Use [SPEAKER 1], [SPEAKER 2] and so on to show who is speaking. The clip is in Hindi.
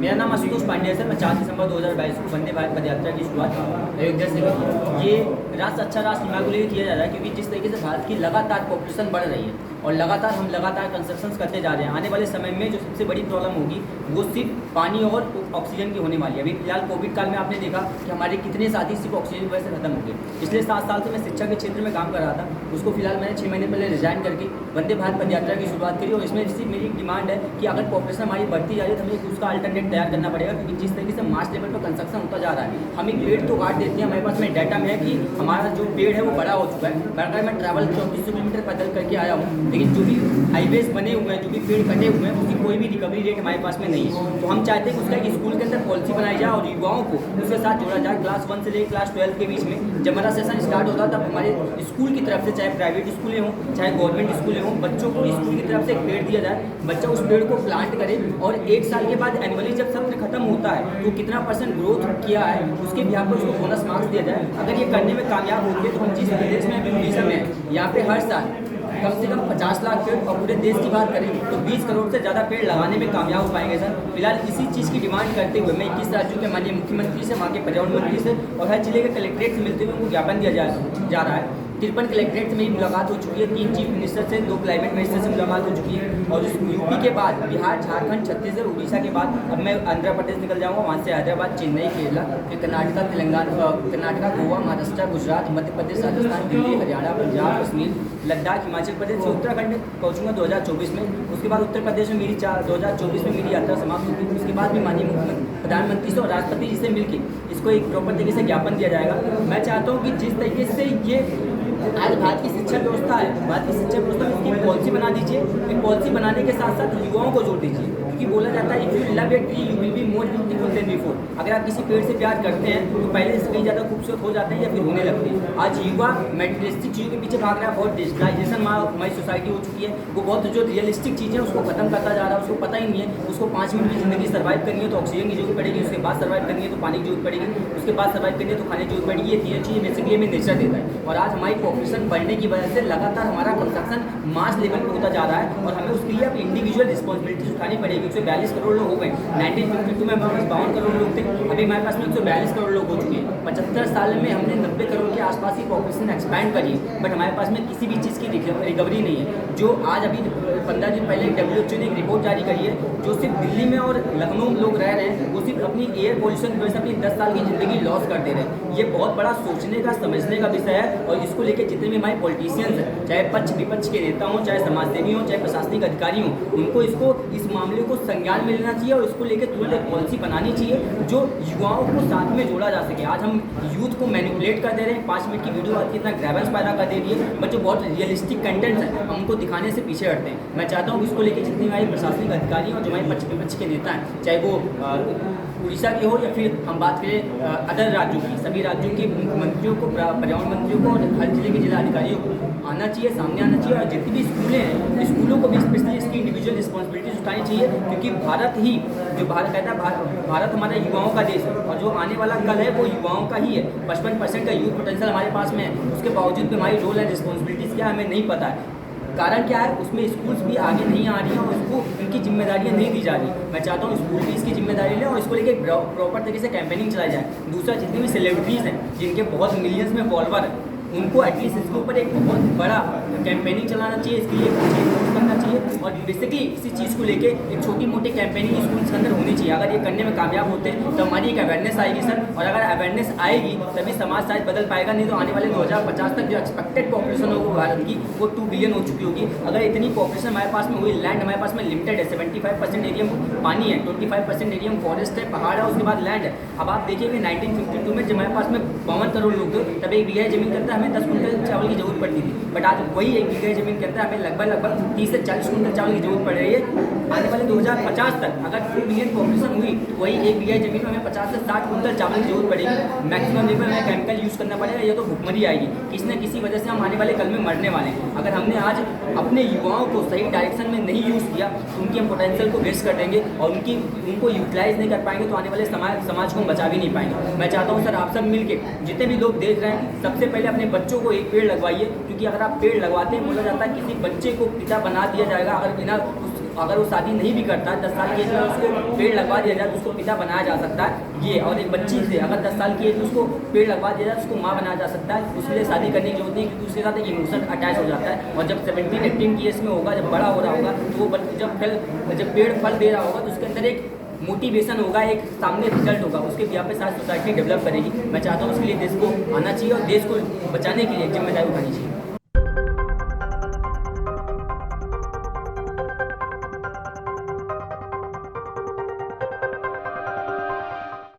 [SPEAKER 1] मेरा नाम आशुतोष पांडे है सर। मैं 4 दिसंबर 2022 को वंदे भारत पद यात्रा की शुरुआत अयोध्या से की। ये राष्ट्र अच्छा राष्ट्र निर्माण को लेकर किया जा रहा है, क्योंकि जिस तरीके से भारत की लगातार पॉपुलेशन बढ़ रही है और लगातार कंस्ट्रक्शन करते जा रहे हैं। आने वाले समय में जो सबसे बड़ी प्रॉब्लम होगी वो सिर्फ पानी और ऑक्सीजन की होने वाली है। अभी फिलहाल कोविड काल में आपने देखा कि हमारे कितने साथी सिर्फ ऑक्सीजन की वजह से खत्म हो गए। पिछले 7 साल से मैं शिक्षा के क्षेत्र में काम कर रहा था, उसको फिलहाल मैंने 6 महीने पहले रिजाइन करके वंदे भारत पद यात्रा की शुरुआत करी। और इसमें सिर्फ मेरी डिमांड है कि अगर पॉपुलेशन हमारी बढ़ती जा रही है तो हमें उसका अल्टरनेट तैयार करना पड़ेगा, क्योंकि जिस तरीके से मास लेवल पर कंस्ट्रक्शन होता जा रहा है, हम एक पेड़ तो काट देते हैं। हमारे पास में डाटा में है कि हमारा जो पेड़ है वो बड़ा हो चुका है। अगर मैं ट्रैवल 3400 किलोमीटर पैदल करके आया हूँ, लेकिन जो भी हाईवेज बने हुए हैं, जो भी पेड़ कटे हुए हैं, उसकी कोई भी रिकवरी रेट हमारे पास में नहीं है। तो हम चाहते हैं कि उसका एक स्कूल के अंदर पॉलिसी बनाई जाए और युवाओं को उसके साथ जोड़ा जाए। क्लास 1 से लेकर क्लास 12 के बीच में जब हमारा सेशन स्टार्ट होता है, तब हमारे स्कूल की तरफ से, चाहे प्राइवेट स्कूलें हों चाहे गवर्नमेंट स्कूलें हों, बच्चों को स्कूल की तरफ से एक पेड़ दिया जाए। बच्चा उस पेड़ को प्लांट करे और 1 साल के बाद एनुअली जब सत्र खत्म होता है तो कितना % ग्रोथ किया है उसके बिहार पर उसको बोनस मार्क्स दिया जाए। अगर ये करने में कामयाब होती है तो हम जिस प्रदेश में अभी उड़ीसा में है, यहाँ पे हर साल कम से कम 50 लाख पेड़, और पूरे देश की बात करें तो 20 करोड़ से ज़्यादा पेड़ लगाने में कामयाब हो पाएंगे सर। फिलहाल इसी चीज़ की डिमांड करते हुए मैं 21 राज्यों के माननीय मुख्यमंत्री से, वहाँ के पर्यावरण मंत्री से और हर जिले के कलेक्ट्रेट से मिलते हुए उनको ज्ञापन दिया जा रहा है। 53 कलेक्ट्रेट से मेरी मुलाकात हो चुकी है, 3 चीफ मिनिस्टर से, 2 क्लाइमेट मिनिस्टर से मुलाकात हो चुकी है। और यूपी के बाद बिहार, झारखंड, छत्तीसगढ़, उड़ीसा के बाद अब मैं आंध्र प्रदेश निकल जाऊँगा, वहाँ से हैदराबाद, चेन्नई, केरला, फिर कर्नाटका, तेलंगाना, गोवा, महाराष्ट्र, गुजरात, मध्य प्रदेश, राजस्थान, दिल्ली, हरियाणा, पंजाब, कश्मीर, लद्दाख, हिमाचल प्रदेश से उत्तराखंड पहुँचूंगा 2024 में। उसके बाद उत्तर प्रदेश में मेरी 2024 में मेरी यात्रा समाप्त होगी। उसके बाद भी माननीय प्रधानमंत्री से और राष्ट्रपति जी से मिलकर इसको एक प्रॉपर तरीके से ज्ञापन दिया जाएगा। मैं चाहता हूँ कि जिस तरीके से ये आज भारत की शिक्षा व्यवस्था है, भारत की शिक्षा व्यवस्था में इसकी पॉलिसी बना दीजिए। एक पॉलिसी बनाने के साथ साथ युवाओं को जोड़ दीजिए, क्योंकि बोला जाता है if you love a tree you will be more beautiful then before. अगर आप किसी पेड़ से प्यार करते हैं तो पहले से कहीं ज़्यादा खूबसूरत हो जाते हैं या फिर होने लगते हैं। आज युवा मेटेरियलिस्टिक चीज़ों के पीछे भाग रहा है, बहुत डिजिटलाइजेशन हमारी सोसाइटी हो चुकी है। वो बहुत जो रियलिस्टिक चीज़ें उसको खत्म करता जा रहा है, उसको पता ही नहीं है। उसको 5 मिनट की ज़िंदगी सर्वाइव करनी है तो ऑक्सीजन की जरूरत पड़ेगी, उसके बाद सर्वाइव करनी है तो पानी की जरूरत पड़ेगी, उसके बाद सर्वाइव करनी है तो खाने की जरूरत पड़ेगी। ये 3 चीज़ें बेसिकली हमें नेचर देता है। और आज हमारी पॉपुलेशन बढ़ने की वजह से लगातार हमारा कंस्ट्रक्शन मास लेवल पर होता जा रहा है और हमें उसके लिए अब इंडिविजुअल रिस्पॉन्सिबिलिटीज उठानी पड़ेगी। 142 करोड़ लोग हो गए। 1952 में हमारे पास 52 करोड़ लोग थे, अभी हमारे पास में 142 करोड़ लोग हो चुके हैं। 75 साल में हमने 90 करोड़ के आसपास की पॉपुलेशन एक्सपैंड करी है, बट हमारे पास में किसी भी चीज़ की रिकवरी नहीं है। जो आज अभी 15 दिन पहले WHO ने एक रिपोर्ट जारी करी है, जो सिर्फ दिल्ली में और लखनऊ में लोग रह रहे हैं, वो सिर्फ अपनी एयर पोल्यूशन की वजह से अपनी 10 साल की ज़िंदगी लॉस कर दे रहे हैं। ये बहुत बड़ा सोचने का, समझने का विषय है। और इसको लेकर जितने भी हमारे पॉलिटिशियंस हैं, चाहे पक्ष विपक्ष के नेता हों, चाहे समाजसेवी हों, चाहे प्रशासनिक अधिकारी हों, उनको इस मामले को संज्ञान में लेना चाहिए और इसको लेकर तुरंत एक पॉलिसी बनानी चाहिए जो युवाओं को साथ में जोड़ा जा सके। आज हम यूथ को मैनिपुलेट कर दे रहे हैं, 5 मिनट की वीडियो आती है, इतना ग्रेवेंस पैदा कर दे रही है, बट जो बहुत रियलिस्टिक कंटेंट्स हैं हम उनको दिखाने से पीछे हटते हैं। मैं चाहता हूँ कि इसको लेकर जितने हमारे प्रशासनिक अधिकारी और जो हमारे पक्ष विपक्ष के नेता हैं, चाहे वो उड़ीसा के हो या फिर हम बात करें अदर राज्यों की, सभी राज्यों के मुख्यमंत्रियों को, पर्यावरण मंत्रियों को और हर जिले के जिला अधिकारियों को आना चाहिए, सामने आना चाहिए। और जितनी भी स्कूलें हैं, स्कूलों को भी स्पेशली इसकी इंडिविजुअल रिस्पॉन्सिबिलिटीज उठानी चाहिए, क्योंकि भारत ही, जो भारत कहता है, भारत हमारा युवाओं का देश है और जो आने वाला कल है वो युवाओं का ही है। 55% का यूथ पोटेंशियल हमारे पास में है, उसके बावजूद भी हमारी रोल एंड रिस्पॉन्सिबिलिटीज़ क्या हमें नहीं पता है। कारण क्या है, उसमें स्कूल्स भी आगे नहीं आ रही हैं और उसको उनकी जिम्मेदारियां नहीं दी जा रही। मैं चाहता हूँ स्कूल भी इसकी जिम्मेदारी लें और इसको लेकर प्रॉपर तरीके से कैंपेनिंग चलाई जाए। दूसरा, जितनी भी सेलिब्रिटीज़ हैं जिनके बहुत मिलियंस में फॉलोवर हैं, उनको एटलीस्ट इसके ऊपर एक बहुत बड़ा कैंपेनिंग चलाना चाहिए, इसके लिए कुछ करना चाहिए। और बेसिकली इसी चीज़ को लेके एक छोटी मोटी कैंपेनिंग स्कूल्स के अंदर होनी चाहिए। अगर ये करने में कामयाब होते हैं तो हमारी एक अवेयरनेस आएगी सर, और अगर अवेयरनेस आएगी तभी समाज शायद बदल पाएगा। नहीं तो आने वाले 2050 तक जो एक्सपेक्टेड पॉपुलेशन होगी भारत की वो 2 बिलियन हो चुकी होगी। अगर इतनी पॉपुलेशन हमारे पास में हुई, लैंड हमारे पास में लिमिटेड है, 75% एरिया पानी है, 25% एरिया फॉरेस्ट है, पहाड़ है, उसके बाद लैंड है। अब आप देखिएगा 1952 में जब हमारे पास में 52 करोड़ लोग थे, तब 1 बीघा जमीन के अंदर हमें 10 कुंटल चावल की जरूरत पड़ती थी, बट आज वही 1 बीघा जमीन के अंदर हमें लगभग 30 से 40 कुंटल चावल की जरूरत पड़ रही है। आने वाले 2050 तक अगर 2 बिलियन पॉपुलेशन हुई तो वही 1 बीघा जमीन में हमें 50 से 60 कुंटल चावल की जरूरत पड़ेगी। मैक्सिमम लेवल में केमिकल यूज़ करना पड़ेगा, ये तो भुखमरी आएगी। किसी न किसी वजह से हम आने वाले कल में मरने वाले हैं। अगर हमने आज अपने युवाओं को सही डायरेक्शन में नहीं यूज़ किया तो उनकी हम पोटेंशियल को वेस्ट कर देंगे और उनको यूटिलाइज नहीं कर पाएंगे, तो आने वाले समाज को हम बचा भी नहीं पाएंगे। मैं चाहता हूँ सर, आप सब मिल के, जितने भी लोग देख रहे हैं, सबसे पहले अपने बच्चों को एक पेड़ लगवाइए, क्योंकि अगर आप पेड़ लगवाते हैं, बोला जाता है किसी बच्चे को पिता बना दिया जाएगा अगर बिना अगर वो शादी नहीं भी करता है 10 साल की एज में उसको पेड़ लगवा दिया जाए तो उसको पिता बनाया जा सकता है ये। और एक बच्ची से अगर 10 साल की एज में उसको पेड़ लगवा दिया जाए तो उसको माँ बनाया जा सकता है। उसके लिए शादी करने की जरूरत नहीं, क्योंकि उसके साथ एक इमोशन अटैच हो जाता है। और जब 17-18 की एज में होगा, जब बड़ा हो रहा होगा, तो वो जब पेड़ फल दे रहा होगा तो उसके अंदर एक मोटिवेशन होगा, एक सामने रिजल्ट होगा, उसके बिहार पे सारी सोसाइटी डेवलप करेगी। मैं चाहता हूँ उसके लिए देश को आना चाहिए और देश को बचाने के लिए जिम्मेदारी उठानी चाहिए।